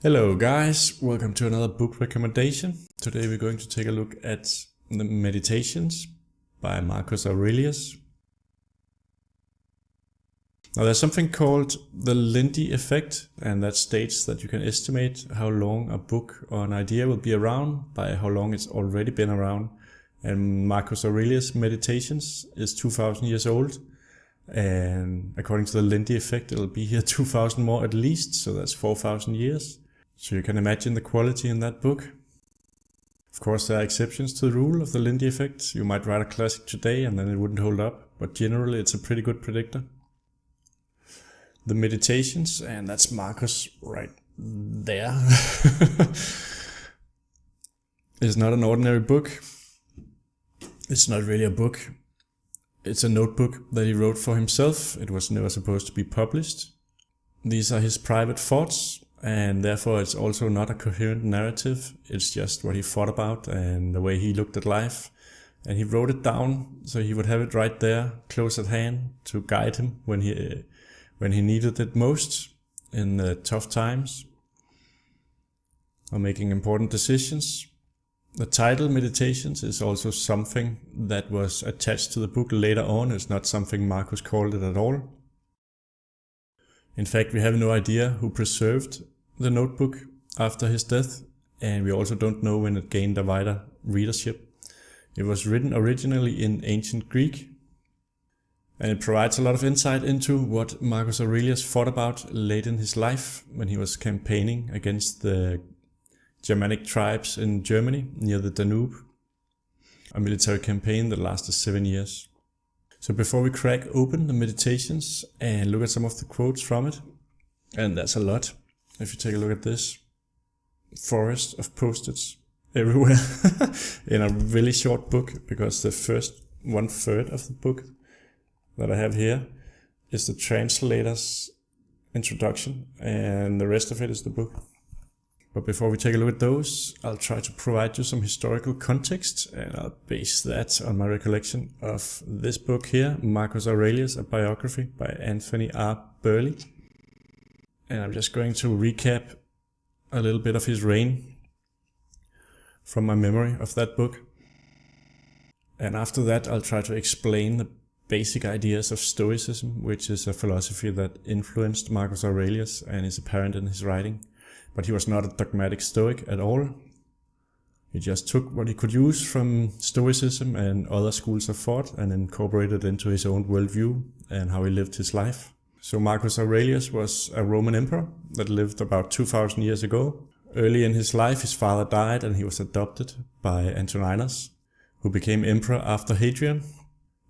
Hello guys, welcome to another book recommendation. Today we're going to take a look at the Meditations by Marcus Aurelius. Now there's something called the Lindy effect, and that states that you can estimate how long a book or an idea will be around by how long it's already been around. And Marcus Aurelius Meditations is 2000 years old, and according to the Lindy effect it'll be here 2000 more at least, so that's 4000 years. So you can imagine the quality in that book. Of course there are exceptions to the rule of the Lindy effect. You might write a classic today and then it wouldn't hold up, but generally it's a pretty good predictor. The Meditations, and that's Marcus right there, is not an ordinary book. It's not really a book. It's a notebook that he wrote for himself. It was never supposed to be published. These are his private thoughts, and therefore it's also not a coherent narrative. It's just what he thought about and the way he looked at life. And he wrote it down so he would have it right there, close at hand, to guide him when he needed it most in tough times or making important decisions. The title Meditations is also something that was attached to the book later on. It's not something Marcus called it at all. In fact, we have no idea who preserved the notebook after his death, and we also don't know when it gained a wider readership. It was written originally in ancient Greek, and it provides a lot of insight into what Marcus Aurelius thought about late in his life when he was campaigning against the Germanic tribes in Germany near the Danube, a military campaign that lasted 7 years. So before we crack open the Meditations and look at some of the quotes from it, and that's a lot, if you take a look at this forest of post-its everywhere in a really short book, because the first 1/3 of the book that I have here is the translator's introduction, and the rest of it is the book. But before we take a look at those, I'll try to provide you some historical context, and I'll base that on my recollection of this book here, Marcus Aurelius A Biography by Anthony R. Birley. And I'm just going to recap a little bit of his reign from my memory of that book. And after that, I'll try to explain the basic ideas of Stoicism, which is a philosophy that influenced Marcus Aurelius and is apparent in his writing. But he was not a dogmatic Stoic at all. He just took what he could use from Stoicism and other schools of thought and incorporated it into his own worldview and how he lived his life. So Marcus Aurelius was a Roman emperor that lived about 2000 years ago. Early in his life, his father died and he was adopted by Antoninus, who became emperor after Hadrian.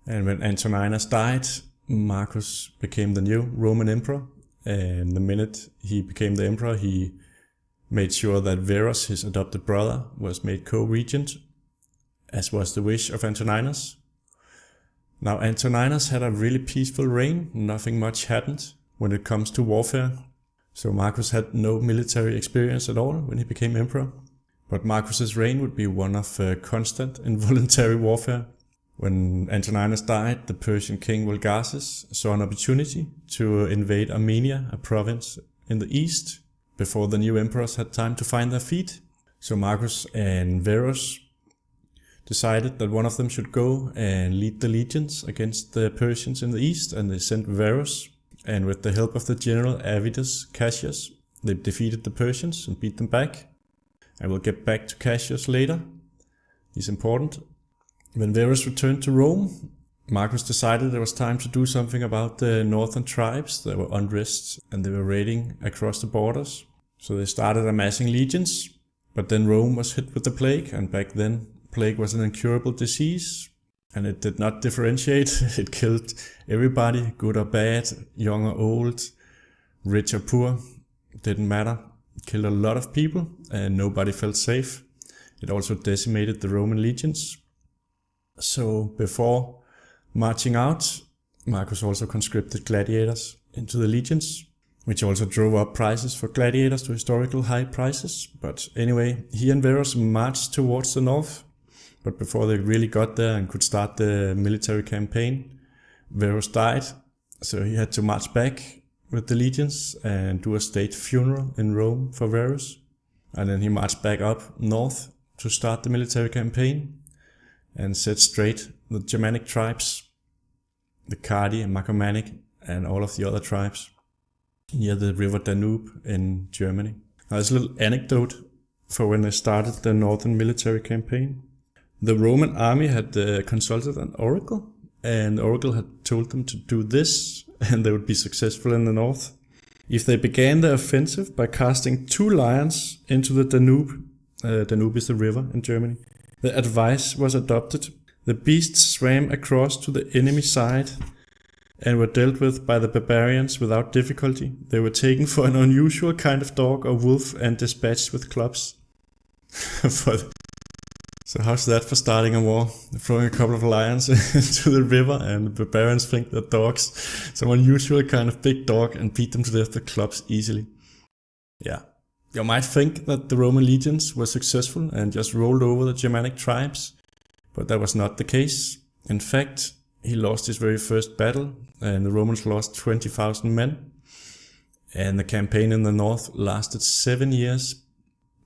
And when Antoninus died, Marcus became the new Roman emperor. And the minute he became the emperor, he made sure that Verus, his adopted brother, was made co-regent, as was the wish of Antoninus. Now Antoninus had a really peaceful reign. Nothing much happened when it comes to warfare. So Marcus had no military experience at all when he became emperor. But Marcus's reign would be one of constant involuntary warfare. When Antoninus died, the Persian king Vulgasis saw an opportunity to invade Armenia, a province in the east, before the new emperors had time to find their feet. So Marcus and Verus decided that one of them should go and lead the legions against the Persians in the east, and they sent Verus, and with the help of the general Avitus Cassius, they defeated the Persians and beat them back. And we'll get back to Cassius later. He's important. When Verus returned to Rome, Marcus decided it was time to do something about the northern tribes that were unrest and they were raiding across the borders. So they started amassing legions, but then Rome was hit with the plague, and back then plague was an incurable disease, and it did not differentiate. It killed everybody, good or bad, young or old, rich or poor, it didn't matter. It killed a lot of people and nobody felt safe. It also decimated the Roman legions. So before marching out, Marcus also conscripted gladiators into the legions, which also drove up prices for gladiators to historical high prices. But anyway, he and Verus marched towards the north. But before they really got there and could start the military campaign, Verus died, so he had to march back with the legions and do a state funeral in Rome for Verus. And then he marched back up north to start the military campaign and set straight the Germanic tribes, the Cardi and Marcomannic, and all of the other tribes near the river Danube in Germany. Now there's a little anecdote for when they started the northern military campaign. The Roman army had consulted an oracle, and the oracle had told them to do this, and they would be successful in the north. If they began the offensive by casting 2 lions into the Danube, Danube is the river in Germany, the advice was adopted. The beasts swam across to the enemy side and were dealt with by the barbarians without difficulty. They were taken for an unusual kind of dog or wolf and dispatched with clubs. So how's that for starting a war? Throwing a couple of lions into the river, and the barbarians think they're dogs. Some unusual kind of big dog, and beat them to death with clubs easily. Yeah. You might think that the Roman legions were successful and just rolled over the Germanic tribes, but that was not the case. In fact, he lost his very first battle, and the Romans lost 20,000 men. And the campaign in the north lasted 7 years.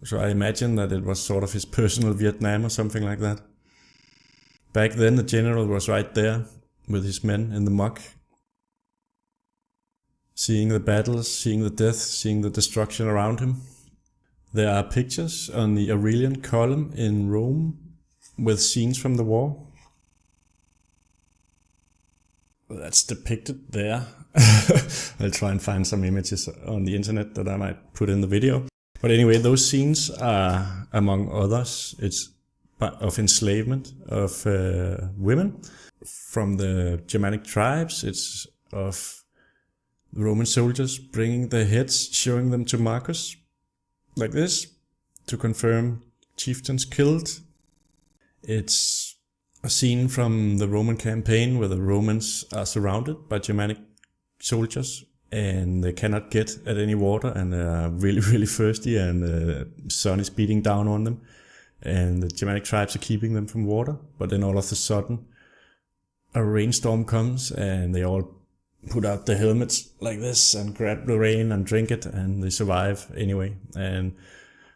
So I imagine that it was sort of his personal Vietnam or something like that. Back then the general was right there with his men in the muck, seeing the battles, seeing the death, seeing the destruction around him. There are pictures on the Aurelian column in Rome with scenes from the war. Well, that's depicted there. I'll try and find some images on the internet that I might put in the video. But anyway, those scenes are, among others, it's of enslavement of women from the Germanic tribes. It's of Roman soldiers bringing their heads, showing them to Marcus, like this, to confirm chieftains killed. It's a scene from the Roman campaign where the Romans are surrounded by Germanic soldiers, and they cannot get at any water, and they are really, really thirsty, and the sun is beating down on them, and the Germanic tribes are keeping them from water. But then all of a sudden a rainstorm comes, and they all put out their helmets like this and grab the rain and drink it, and they survive anyway. And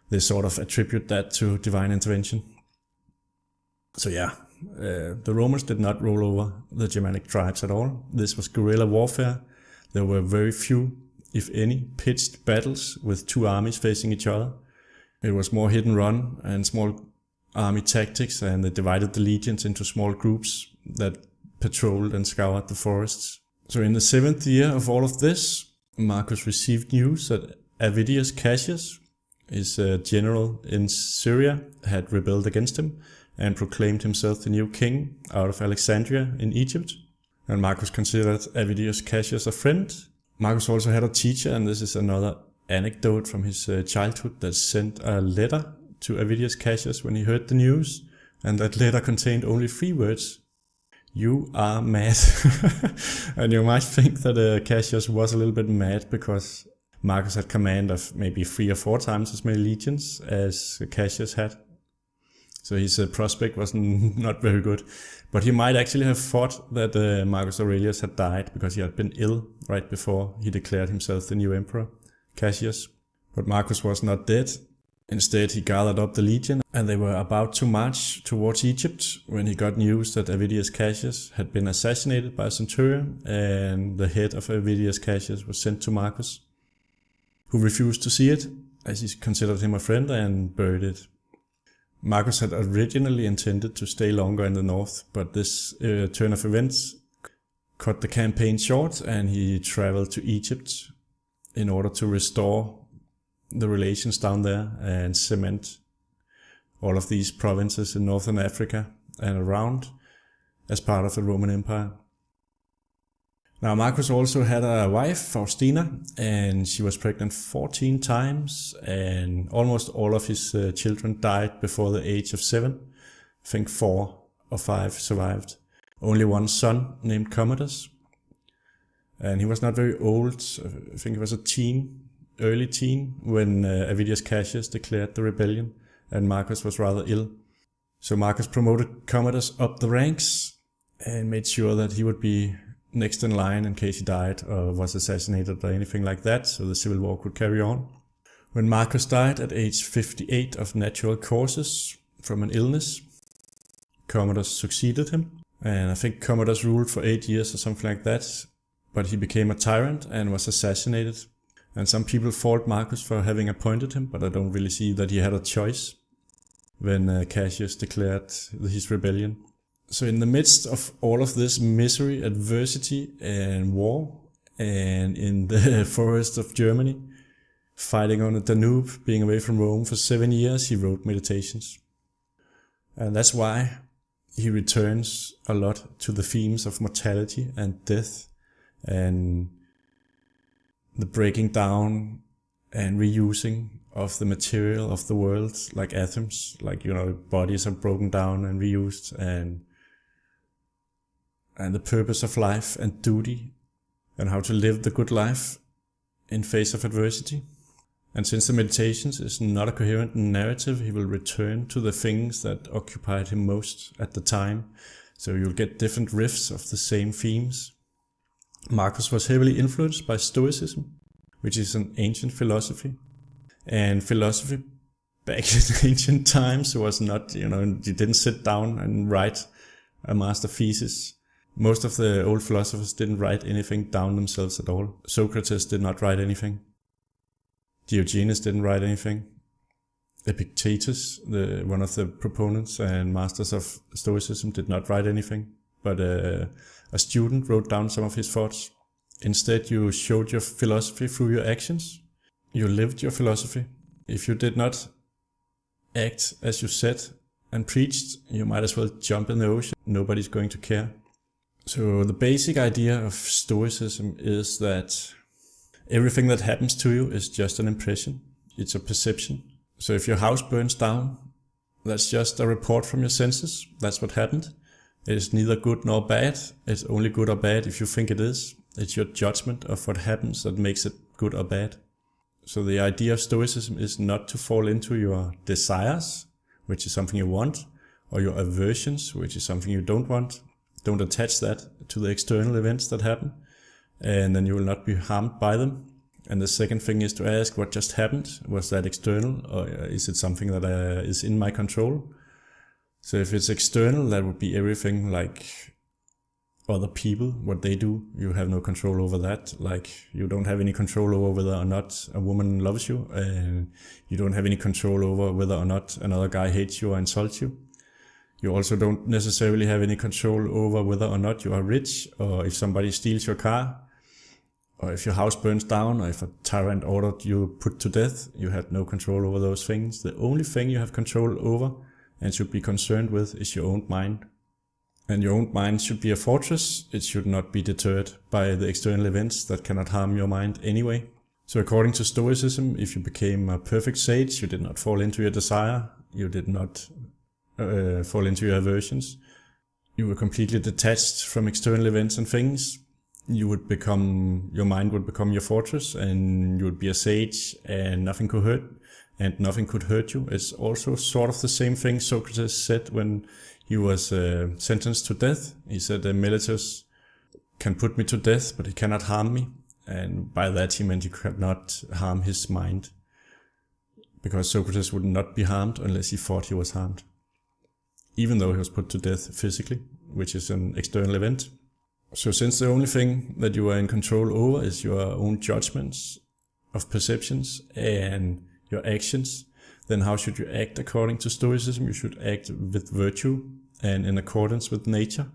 they sort of attribute that to divine intervention. So yeah, the Romans did not roll over the Germanic tribes at all. This was guerrilla warfare. There were very few, if any, pitched battles with 2 armies facing each other. It was more hit and run and small army tactics, and they divided the legions into small groups that patrolled and scoured the forests. So in the 7th year of all of this, Marcus received news that Avidius Cassius, his general in Syria, had rebelled against him and proclaimed himself the new king out of Alexandria in Egypt. And Marcus considered Avidius Cassius a friend. Marcus also had a teacher, and this is another anecdote from his childhood, that sent a letter to Avidius Cassius when he heard the news, and that letter contained only 3 words: "You are mad." And you might think that Cassius was a little bit mad because Marcus had command of maybe 3 or 4 times as many legions as Cassius had. So his prospect was not very good. But he might actually have thought that Marcus Aurelius had died because he had been ill right before he declared himself the new emperor, Cassius. But Marcus was not dead. Instead, he gathered up the legion, and they were about to march towards Egypt when he got news that Avidius Cassius had been assassinated by a centurion, and the head of Avidius Cassius was sent to Marcus, who refused to see it, as he considered him a friend, and buried it. Marcus had originally intended to stay longer in the north, but this turn of events cut the campaign short, and he traveled to Egypt in order to restore the relations down there and cement all of these provinces in northern Africa and around as part of the Roman Empire. Now Marcus also had a wife, Faustina, and she was pregnant 14 times, and almost all of his children died before the age of 7. I think 4 or 5 survived. Only one son named Commodus, and he was not very old. I think he was a teen, early teen, when Avidius Cassius declared the rebellion, and Marcus was rather ill. So Marcus promoted Commodus up the ranks and made sure that he would be next in line in case he died or was assassinated or anything like that, so the civil war could carry on. When Marcus died at age 58 of natural causes from an illness, Commodus succeeded him. And I think Commodus ruled for 8 years or something like that, but he became a tyrant and was assassinated. And some people fault Marcus for having appointed him, but I don't really see that he had a choice when Cassius declared his rebellion. So in the midst of all of this misery, adversity and war, and in the forest of Germany, fighting on the Danube, being away from Rome for 7 years, he wrote Meditations. And that's why he returns a lot to the themes of mortality and death and the breaking down and reusing of the material of the world, like atoms, like, bodies are broken down and reused, and the purpose of life and duty and how to live the good life in face of adversity. And since the Meditations is not a coherent narrative, he will return to the things that occupied him most at the time. So you'll get different riffs of the same themes. Marcus was heavily influenced by Stoicism, which is an ancient philosophy. And philosophy back in ancient times was not, you didn't sit down and write a master thesis. Most of the old philosophers didn't write anything down themselves at all. Socrates did not write anything. Diogenes didn't write anything. Epictetus, one of the proponents and masters of Stoicism, did not write anything. But a student wrote down some of his thoughts. Instead, you showed your philosophy through your actions. You lived your philosophy. If you did not act as you said and preached, you might as well jump in the ocean. Nobody's going to care. So the basic idea of Stoicism is that everything that happens to you is just an impression. It's a perception. So if your house burns down, that's just a report from your senses. That's what happened. It is neither good nor bad. It's only good or bad if you think it is. It's your judgment of what happens that makes it good or bad. So the idea of Stoicism is not to fall into your desires, which is something you want, or your aversions, which is something you don't want. Don't attach that to the external events that happen, and then you will not be harmed by them. And the second thing is to ask what just happened. Was that external, or is it something that is in my control? So if it's external, that would be everything like other people, what they do. You have no control over that. Like you don't have any control over whether or not a woman loves you, and you don't have any control over whether or not another guy hates you or insults you. You also don't necessarily have any control over whether or not you are rich, or if somebody steals your car, or if your house burns down, or if a tyrant ordered you put to death. You had no control over those things. The only thing you have control over and should be concerned with is your own mind. And your own mind should be a fortress. It should not be deterred by the external events that cannot harm your mind anyway. So according to Stoicism, if you became a perfect sage, you did not fall into your desire. You did not fall into your aversions. You were completely detached from external events and things. Your mind would become your fortress, and you would be a sage, and nothing could hurt you. It's also sort of the same thing Socrates said when he was sentenced to death. He said, Meletus can put me to death, but he cannot harm me. And by that he meant he could not harm his mind, because Socrates would not be harmed unless he thought he was harmed, even though he was put to death physically, which is an external event. So since the only thing that you are in control over is your own judgments of perceptions and your actions, then how should you act according to Stoicism? You should act with virtue and in accordance with nature.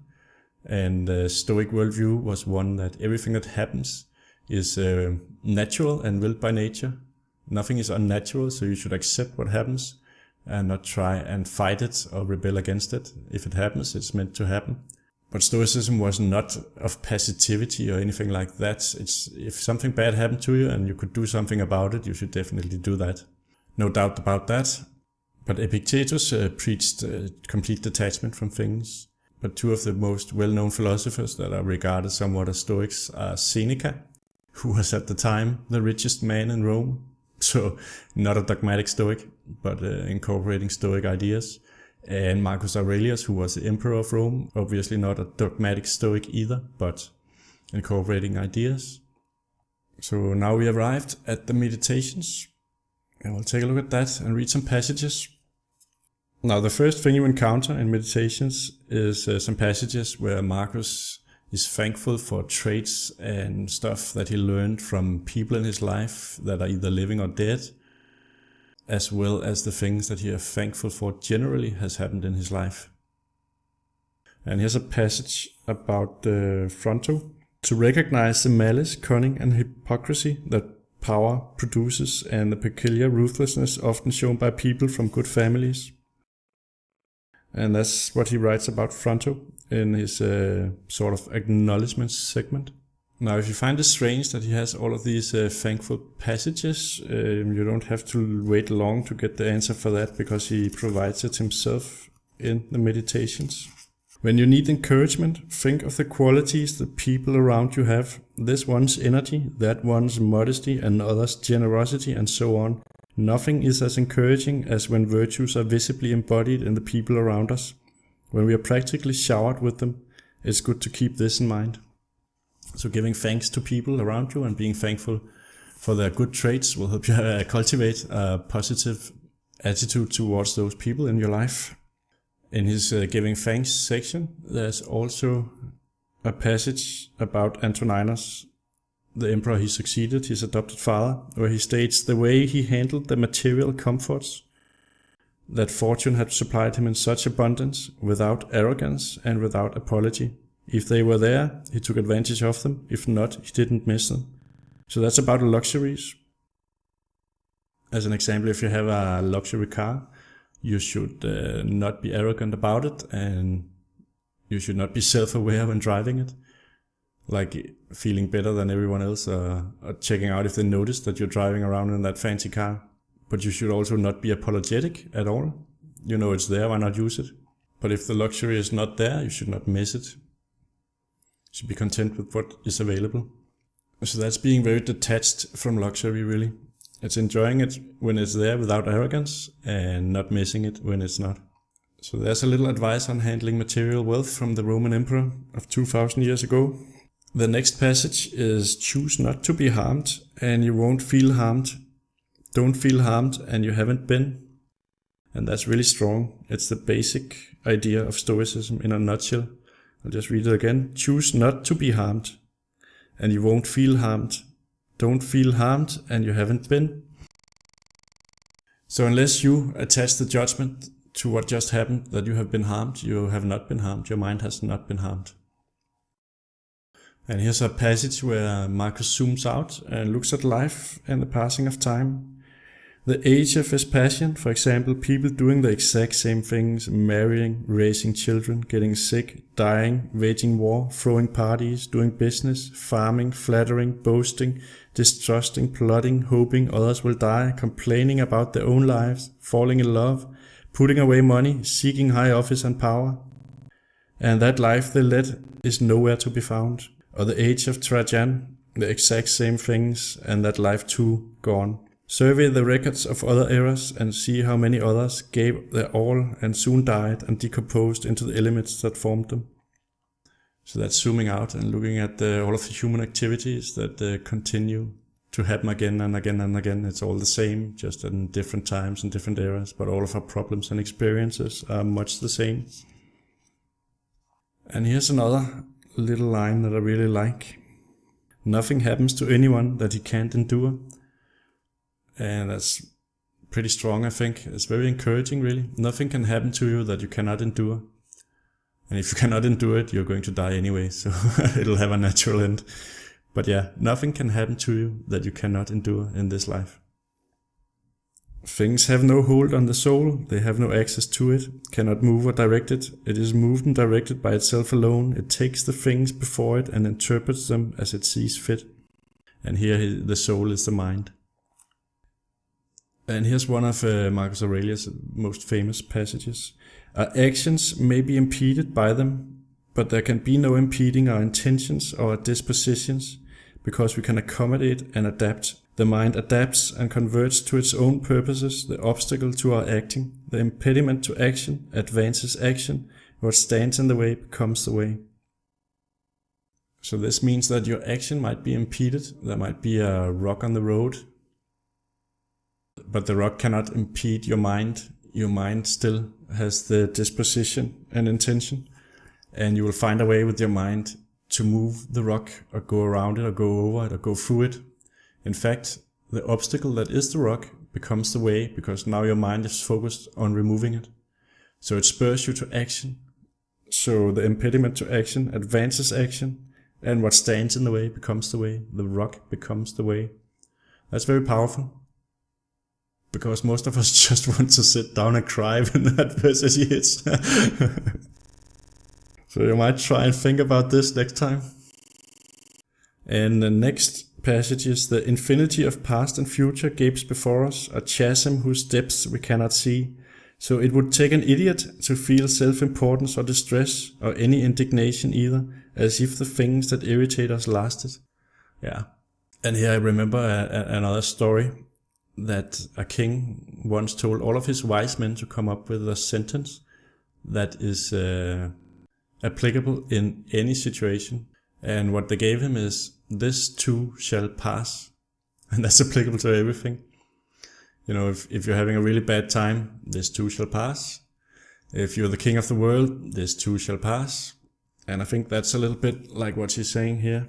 And the Stoic worldview was one that everything that happens is natural and willed by nature. Nothing is unnatural, so you should accept what happens and not try and fight it or rebel against it. If it happens, it's meant to happen. But Stoicism was not of passivity or anything like that. If something bad happened to you and you could do something about it, you should definitely do that. No doubt about that. But Epictetus preached complete detachment from things. But two of the most well-known philosophers that are regarded somewhat as Stoics are Seneca, who was at the time the richest man in Rome. So not a dogmatic Stoic, but incorporating Stoic ideas. And Marcus Aurelius, who was the emperor of Rome, obviously not a dogmatic Stoic either, but incorporating ideas. So now we arrived at the Meditations, and we'll take a look at that and read some passages. Now the first thing you encounter in Meditations is some passages where Marcus is thankful for traits and stuff that he learned from people in his life that are either living or dead, as well as the things that he is thankful for generally has happened in his life. And here's a passage about Fronto. To recognize the malice, cunning and hypocrisy that power produces and the peculiar ruthlessness often shown by people from good families. And that's what he writes about Fronto in his sort of acknowledgement segment. Now, if you find it strange that he has all of these thankful passages, you don't have to wait long to get the answer for that, because he provides it himself in the Meditations. When you need encouragement, think of the qualities the people around you have. This one's energy, that one's modesty, and others' generosity, and so on. Nothing is as encouraging as when virtues are visibly embodied in the people around us. When we are practically showered with them, it's good to keep this in mind. So giving thanks to people around you and being thankful for their good traits will help you cultivate a positive attitude towards those people in your life. In his giving thanks section, there's also a passage about Antoninus, the emperor he succeeded, his adopted father, where he states the way he handled the material comforts that fortune had supplied him in such abundance, without arrogance and without apology. If they were there, he took advantage of them. If not, he didn't miss them. So that's about luxuries. As an example, if you have a luxury car, you should not be arrogant about it, and you should not be self-aware when driving it, like feeling better than everyone else, or checking out if they notice that you're driving around in that fancy car. But you should also not be apologetic at all. You know it's there, why not use it? But if the luxury is not there, you should not miss it. You should be content with what is available. So that's being very detached from luxury, really. It's enjoying it when it's there without arrogance, and not missing it when it's not. So there's a little advice on handling material wealth from the Roman emperor of 2000 years ago. The next passage is choose not to be harmed, and you won't feel harmed. Don't feel harmed, and you haven't been. And that's really strong. It's the basic idea of Stoicism in a nutshell. I'll just read it again. Choose not to be harmed, and you won't feel harmed. Don't feel harmed, and you haven't been. So unless you attach the judgment to what just happened, that you have been harmed, you have not been harmed. Your mind has not been harmed. And here's a passage where Marcus zooms out and looks at life and the passing of time. The age of his passion, for example, people doing the exact same things, marrying, raising children, getting sick, dying, waging war, throwing parties, doing business, farming, flattering, boasting, distrusting, plotting, hoping others will die, complaining about their own lives, falling in love, putting away money, seeking high office and power. And that life they led is nowhere to be found. Or the age of Trajan, the exact same things, and that life too gone. Survey the records of other eras and see how many others gave their all and soon died and decomposed into the elements that formed them. So that's zooming out and looking at all of the human activities that continue to happen again and again and again. It's all the same, just in different times and different eras, but all of our problems and experiences are much the same. And here's another little line that I really like. Nothing happens to anyone that he can't endure. And that's pretty strong, I think. It's very encouraging, really. Nothing can happen to you that you cannot endure. And if you cannot endure it, you're going to die anyway, so it'll have a natural end. But yeah, nothing can happen to you that you cannot endure in this life. Things have no hold on the soul, they have no access to it, cannot move or direct it. It is moved and directed by itself alone. It takes the things before it and interprets them as it sees fit. And here the soul is the mind. And here's one of Marcus Aurelius' most famous passages. Our actions may be impeded by them, but there can be no impeding our intentions or our dispositions, because we can accommodate and adapt. The mind adapts and converts to its own purposes the obstacle to our acting. The impediment to action advances action. What stands in the way becomes the way. So this means that your action might be impeded. There might be a rock on the road, but the rock cannot impede your mind. Your mind still has the disposition and intention, and you will find a way with your mind to move the rock or go around it or go over it or go through it. In fact, the obstacle that is the rock becomes the way, because now your mind is focused on removing it. So it spurs you to action. So the impediment to action advances action, and what stands in the way becomes the way. The rock becomes the way. That's very powerful, because most of us just want to sit down and cry when that passage hits. So you might try and think about this next time. And the next passage is: the infinity of past and future gapes before us, a chasm whose depths we cannot see. So it would take an idiot to feel self-importance or distress or any indignation either, as if the things that irritate us lasted. Yeah. And here I remember another story, that a king once told all of his wise men to come up with a sentence that is applicable in any situation. And what they gave him is, "This too shall pass." And that's applicable to everything. You know, if you're having a really bad time, this too shall pass. If you're the king of the world, this too shall pass. And I think that's a little bit like what she's saying here.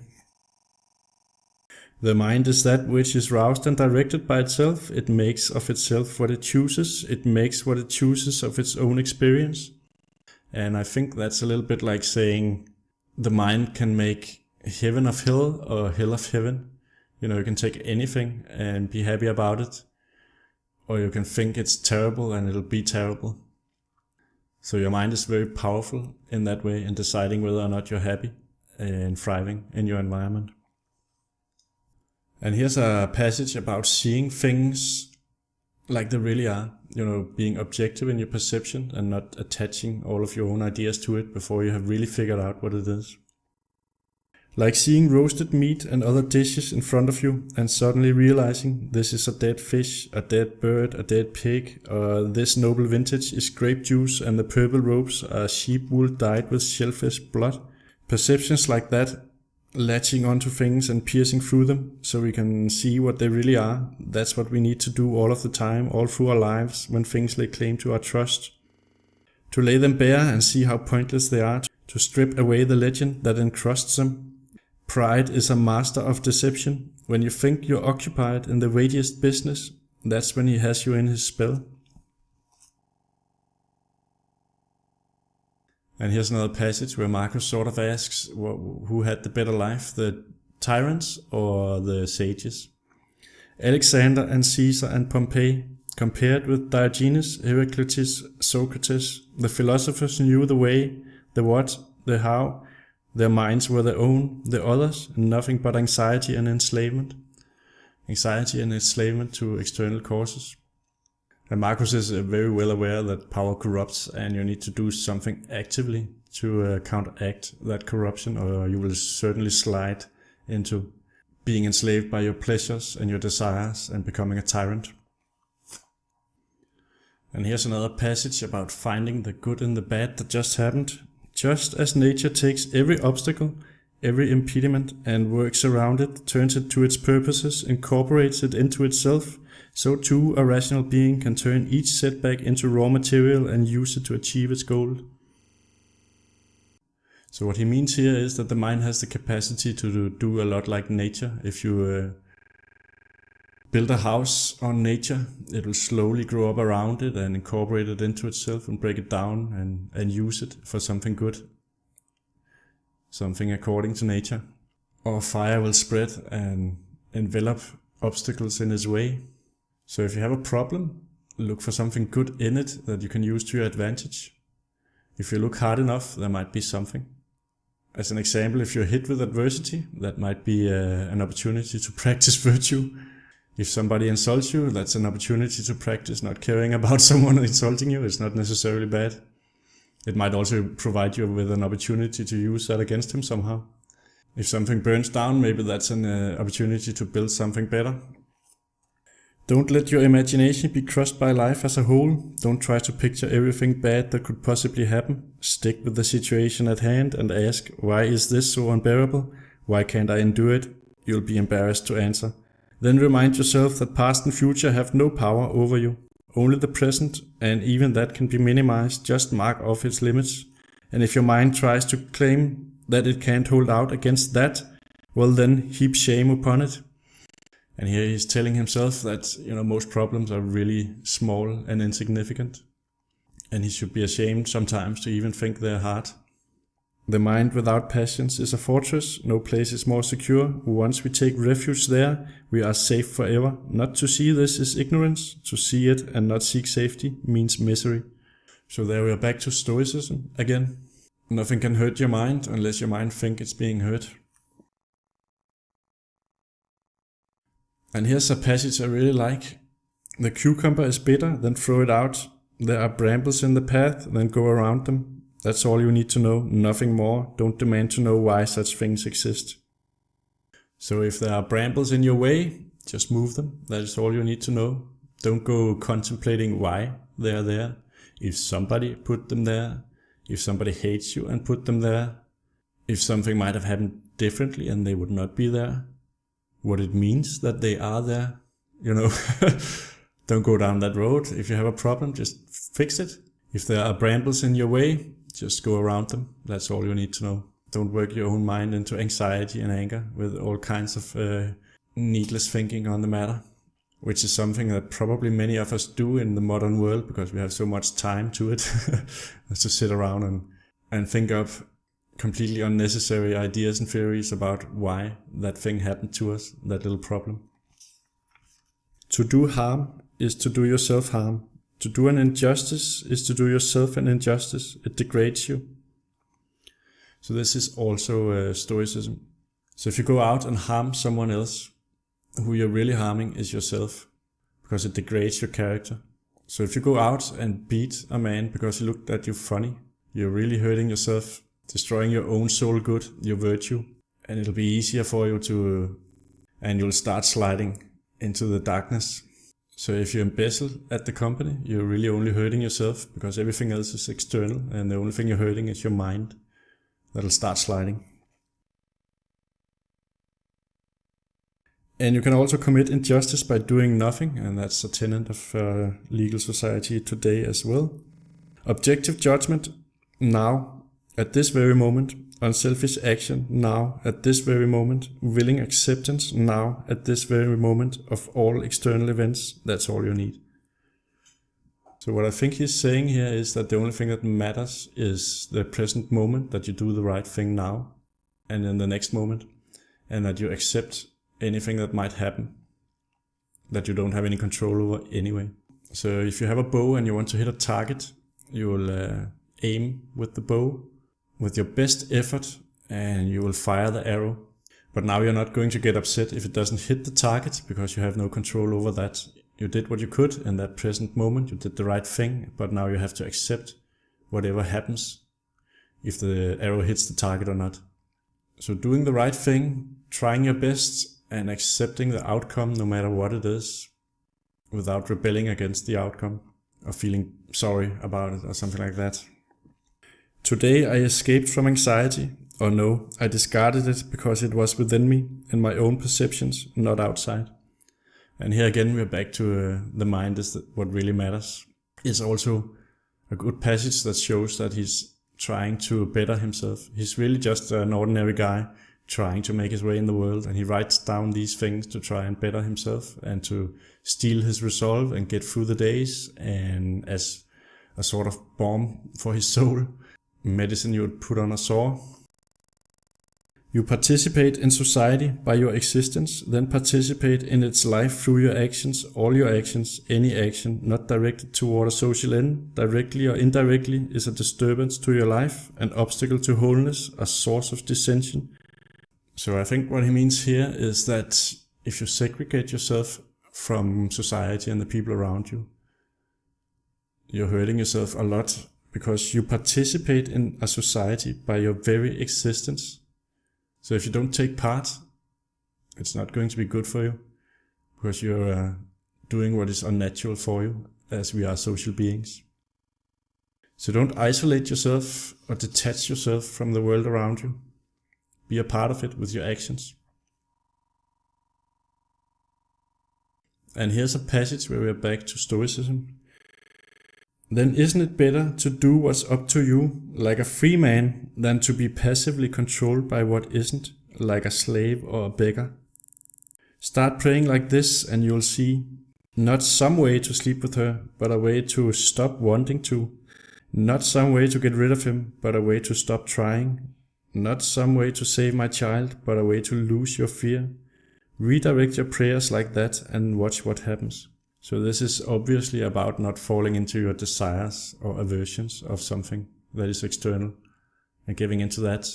The mind is that which is roused and directed by itself. It makes of itself what it chooses. It makes what it chooses of its own experience. And I think that's a little bit like saying the mind can make heaven of hell or hell of heaven. You know, you can take anything and be happy about it. Or you can think it's terrible and it'll be terrible. So your mind is very powerful in that way, in deciding whether or not you're happy and thriving in your environment. And here's a passage about seeing things like they really are. You know, being objective in your perception and not attaching all of your own ideas to it before you have really figured out what it is. Like seeing roasted meat and other dishes in front of you and suddenly realizing this is a dead fish, a dead bird, a dead pig, or this noble vintage is grape juice and the purple robes are sheep wool dyed with shellfish blood. Perceptions like that, latching onto things and piercing through them so we can see what they really are, that's what we need to do all of the time, all through our lives when things lay claim to our trust. To lay them bare and see how pointless they are, to strip away the legend that encrusts them. Pride is a master of deception. When you think you're occupied in the weightiest business, that's when he has you in his spell. And here's another passage where Marcus sort of asks who had the better life, the tyrants or the sages. Alexander and Caesar and Pompey, compared with Diogenes, Epictetus, Socrates, the philosophers knew the way, the what, the how. Their minds were their own, the others, and nothing but anxiety and enslavement. Anxiety and enslavement to external causes. And Marcus is very well aware that power corrupts and you need to do something actively to counteract that corruption, or you will certainly slide into being enslaved by your pleasures and your desires and becoming a tyrant. And here's another passage about finding the good in the bad that just happened. Just as nature takes every obstacle, every impediment, and works around it, turns it to its purposes, incorporates it into itself, so too a rational being can turn each setback into raw material and use it to achieve its goal. So what he means here is that the mind has the capacity to do a lot like nature. If you build a house on nature, it will slowly grow up around it and incorporate it into itself and break it down and use it for something good. Something according to nature. Or fire will spread and envelop obstacles in its way. So if you have a problem, look for something good in it that you can use to your advantage. If you look hard enough, there might be something. As an example, if you're hit with adversity, that might be an opportunity to practice virtue. If somebody insults you, that's an opportunity to practice not caring about someone insulting you. It's not necessarily bad. It might also provide you with an opportunity to use that against him somehow. If something burns down, maybe that's an opportunity to build something better. Don't let your imagination be crushed by life as a whole. Don't try to picture everything bad that could possibly happen. Stick with the situation at hand and ask, why is this so unbearable? Why can't I endure it? You'll be embarrassed to answer. Then remind yourself that past and future have no power over you. Only the present, and even that can be minimized. Just mark off its limits. And if your mind tries to claim that it can't hold out against that, well then heap shame upon it. And here he's telling himself that, most problems are really small and insignificant. And he should be ashamed sometimes to even think they're hard. The mind without passions is a fortress. No place is more secure. Once we take refuge there, we are safe forever. Not to see this is ignorance. To see it and not seek safety means misery. So there we are back to Stoicism again. Nothing can hurt your mind unless your mind thinks it's being hurt. And here's a passage I really like. The cucumber is bitter, then throw it out. There are brambles in the path, then go around them. That's all you need to know, nothing more. Don't demand to know why such things exist. So if there are brambles in your way, just move them. That is all you need to know. Don't go contemplating why they are there. If somebody put them there, if somebody hates you and put them there, if something might have happened differently and they would not be there, what it means that they are there, Don't go down that road. If you have a problem, just fix it. If there are brambles in your way, just go around them. That's all you need to know. Don't work your own mind into anxiety and anger with all kinds of needless thinking on the matter, which is something that probably many of us do in the modern world because we have so much time to it to sit around and think up completely unnecessary ideas and theories about why that thing happened to us, that little problem. To do harm is to do yourself harm. To do an injustice is to do yourself an injustice. It degrades you. So this is also Stoicism. So if you go out and harm someone else, who you're really harming is yourself, because it degrades your character. So if you go out and beat a man because he looked at you funny, you're really hurting yourself, destroying your own soul good, your virtue, and it'll be easier for you and you'll start sliding into the darkness. So if you embezzle at the company, you're really only hurting yourself because everything else is external and the only thing you're hurting is your mind. That'll start sliding. And you can also commit injustice by doing nothing, and that's a tenet of legal society today as well. Objective judgment, now, at this very moment. Unselfish action, now, at this very moment. Willing acceptance, now, at this very moment, of all external events. That's all you need. So what I think he's saying here is that the only thing that matters is the present moment, that you do the right thing now, and in the next moment, and that you accept anything that might happen, that you don't have any control over anyway. So if you have a bow and you want to hit a target, you will aim with the bow with your best effort and you will fire the arrow. But now you're not going to get upset if it doesn't hit the target because you have no control over that. You did what you could in that present moment, you did the right thing, but now you have to accept whatever happens, if the arrow hits the target or not. So doing the right thing, trying your best and accepting the outcome no matter what it is, without rebelling against the outcome or feeling sorry about it or something like that. Today I escaped from anxiety, or no, I discarded it because it was within me and my own perceptions, not outside. And here again we're back to the mind is what really matters. It's also a good passage that shows that he's trying to better himself. He's really just an ordinary guy trying to make his way in the world, and he writes down these things to try and better himself and to steel his resolve and get through the days, and as a sort of balm for his soul, medicine you would put on a sore. You participate in society by your existence, then participate in its life through your actions, all your actions. Any action not directed toward a social end, directly or indirectly, is a disturbance to your life, an obstacle to wholeness, a source of dissension. So I think what he means here is that if you segregate yourself from society and the people around you, you're hurting yourself a lot, because you participate in a society by your very existence. So if you don't take part, it's not going to be good for you, because you're doing what is unnatural for you, as we are social beings. So don't isolate yourself or detach yourself from the world around you. Be a part of it with your actions. And here's a passage where we are back to Stoicism. Then isn't it better to do what's up to you, like a free man, than to be passively controlled by what isn't, like a slave or a beggar? Start praying like this and you'll see, not some way to sleep with her, but a way to stop wanting to. Not some way to get rid of him, but a way to stop trying. Not some way to save my child, but a way to lose your fear. Redirect your prayers like that and watch what happens. So this is obviously about not falling into your desires or aversions of something that is external and giving into that.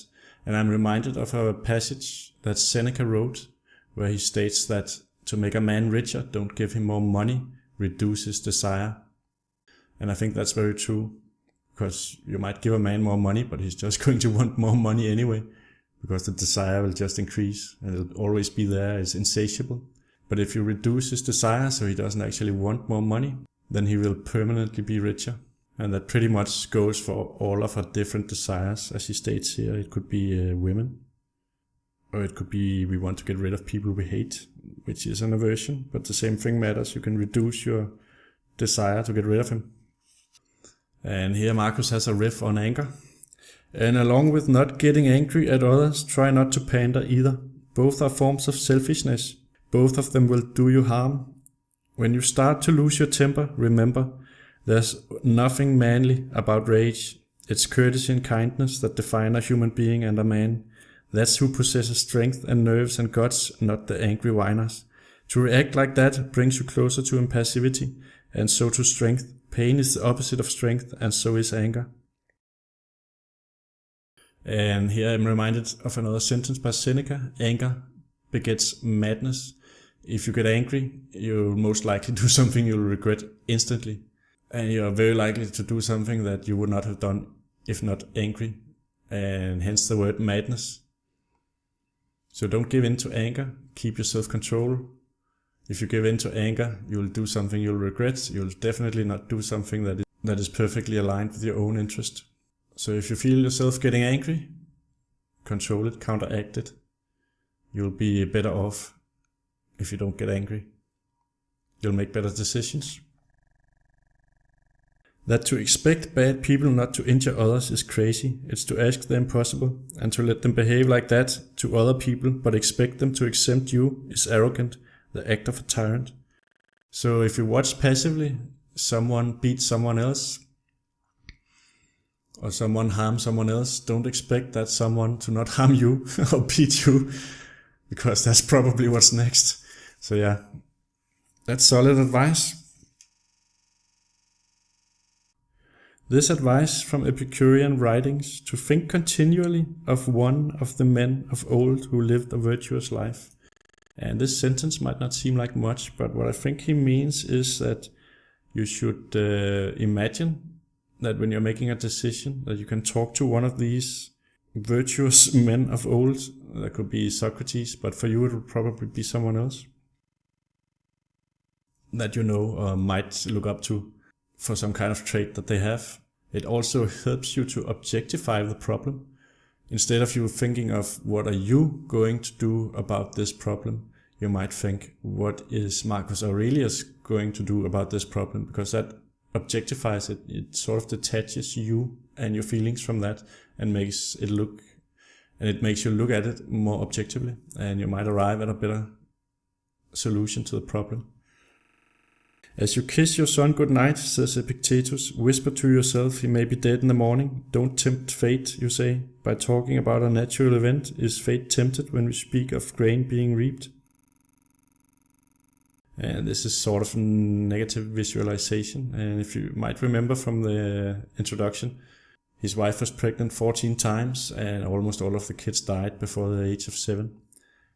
And I'm reminded of a passage that Seneca wrote where he states that to make a man richer, don't give him more money, reduce his desire. And I think that's very true, because you might give a man more money, but he's just going to want more money anyway, because the desire will just increase and it'll always be there, it's insatiable. But if you reduce his desire so he doesn't actually want more money, then he will permanently be richer. And that pretty much goes for all of our different desires, as he states here. It could be women, or it could be we want to get rid of people we hate, which is an aversion, but the same thing matters. You can reduce your desire to get rid of him. And here Marcus has a riff on anger. And along with not getting angry at others, try not to pander either. Both are forms of selfishness. Both of them will do you harm. When you start to lose your temper, remember, there's nothing manly about rage. It's courtesy and kindness that define a human being and a man. That's who possesses strength and nerves and guts, not the angry whiners. To react like that brings you closer to impassivity, and so to strength. Pain is the opposite of strength, and so is anger. And here I'm reminded of another sentence by Seneca. Anger begets madness. If you get angry, you'll most likely do something you'll regret instantly. And you're very likely to do something that you would not have done if not angry. And hence the word madness. So don't give in to anger. Keep your self-control. If you give in to anger, you'll do something you'll regret. You'll definitely not do something that is perfectly aligned with your own interest. So if you feel yourself getting angry, control it, counteract it. You'll be better off if you don't get angry. You'll make better decisions. That to expect bad people not to injure others is crazy. It's to ask the impossible, and to let them behave like that to other people but expect them to exempt you is arrogant, the act of a tyrant. So if you watch passively someone beat someone else, or someone harm someone else, don't expect that someone to not harm you or beat you, because that's probably what's next. So yeah, that's solid advice. This advice from Epicurean writings to think continually of one of the men of old who lived a virtuous life. And this sentence might not seem like much, but what I think he means is that you should imagine that when you're making a decision, that you can talk to one of these virtuous men of old. That could be Socrates, but for you it would probably be someone else that you know or might look up to for some kind of trait that they have. It also helps you to objectify the problem. Instead of you thinking of what are you going to do about this problem, you might think, what is Marcus Aurelius going to do about this problem? Because that objectifies it. It sort of detaches you and your feelings from that and makes it look, and it makes you look at it more objectively, and you might arrive at a better solution to the problem. As you kiss your son goodnight, says Epictetus, whisper to yourself he may be dead in the morning. Don't tempt fate, you say, by talking about a natural event. Is fate tempted when we speak of grain being reaped? And this is sort of a negative visualization. And if you might remember from the introduction, his wife was pregnant 14 times and almost all of the kids died before the age of 7.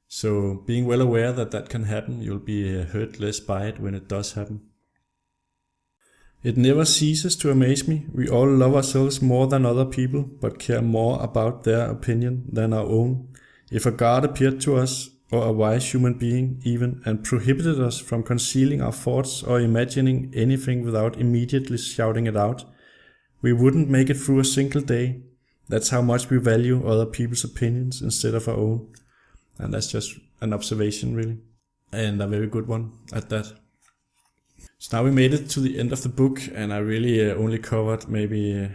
So being well aware that that can happen, you'll be hurt less by it when it does happen. It never ceases to amaze me. We all love ourselves more than other people, but care more about their opinion than our own. If a god appeared to us, or a wise human being even, and prohibited us from concealing our thoughts or imagining anything without immediately shouting it out, we wouldn't make it through a single day. That's how much we value other people's opinions instead of our own. And that's just an observation, really. And a very good one at that. So now we made it to the end of the book, and I really only covered maybe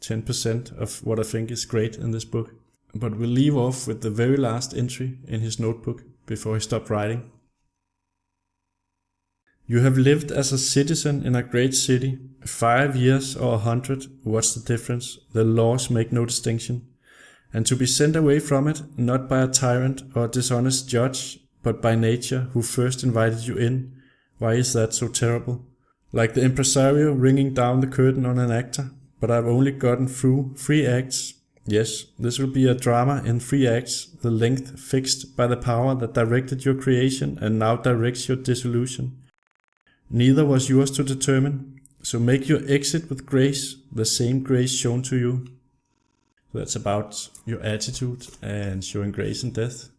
10% of what I think is great in this book. But we'll leave off with the very last entry in his notebook before he stopped writing. You have lived as a citizen in a great city, 5 years or 100, what's the difference? The laws make no distinction. And to be sent away from it, not by a tyrant or a dishonest judge, but by nature, who first invited you in, why is that so terrible? Like the impresario ringing down the curtain on an actor, but I've only gotten through 3 acts. Yes, this will be a drama in 3 acts, the length fixed by the power that directed your creation and now directs your dissolution. Neither was yours to determine, so make your exit with grace, the same grace shown to you. So that's about your attitude and showing grace in death,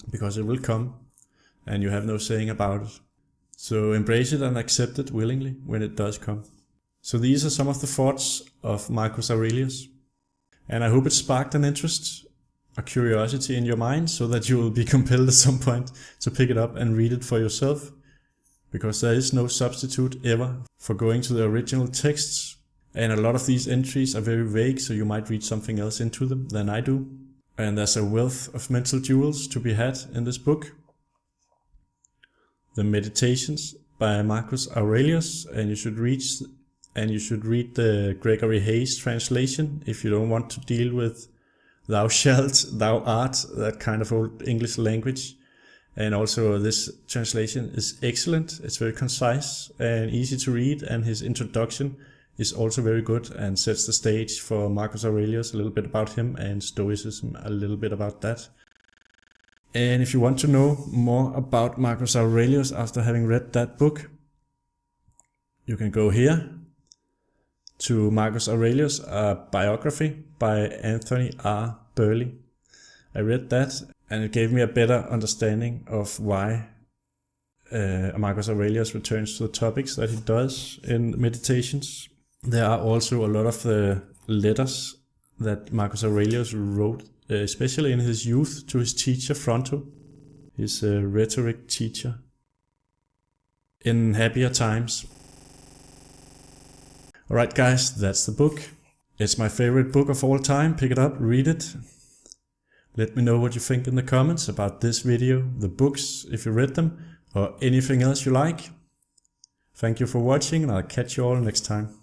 because it will come, and you have no saying about it. So embrace it and accept it willingly when it does come. So these are some of the thoughts of Marcus Aurelius, and I hope it sparked an interest, a curiosity in your mind, so that you will be compelled at some point to pick it up and read it for yourself. Because there is no substitute ever for going to the original texts, and a lot of these entries are very vague, so you might read something else into them than I do. And there's a wealth of mental jewels to be had in this book. The Meditations by Marcus Aurelius, and you should read the Gregory Hays translation if you don't want to deal with thou shalt, thou art, that kind of old English language. And also this translation is excellent, it's very concise and easy to read, and his introduction is also very good and sets the stage for Marcus Aurelius, a little bit about him, and Stoicism, a little bit about that. And if you want to know more about Marcus Aurelius after having read that book, you can go here to Marcus Aurelius A Biography by Anthony R. Birley. I read that, and it gave me a better understanding of why Marcus Aurelius returns to the topics that he does in Meditations. There are also a lot of the letters that Marcus Aurelius wrote, especially in his youth, to his teacher Fronto, his rhetoric teacher, in happier times. Alright guys, that's the book. It's my favorite book of all time. Pick it up, read it. Let me know what you think in the comments about this video, the books, if you read them, or anything else you like. Thank you for watching, and I'll catch you all next time.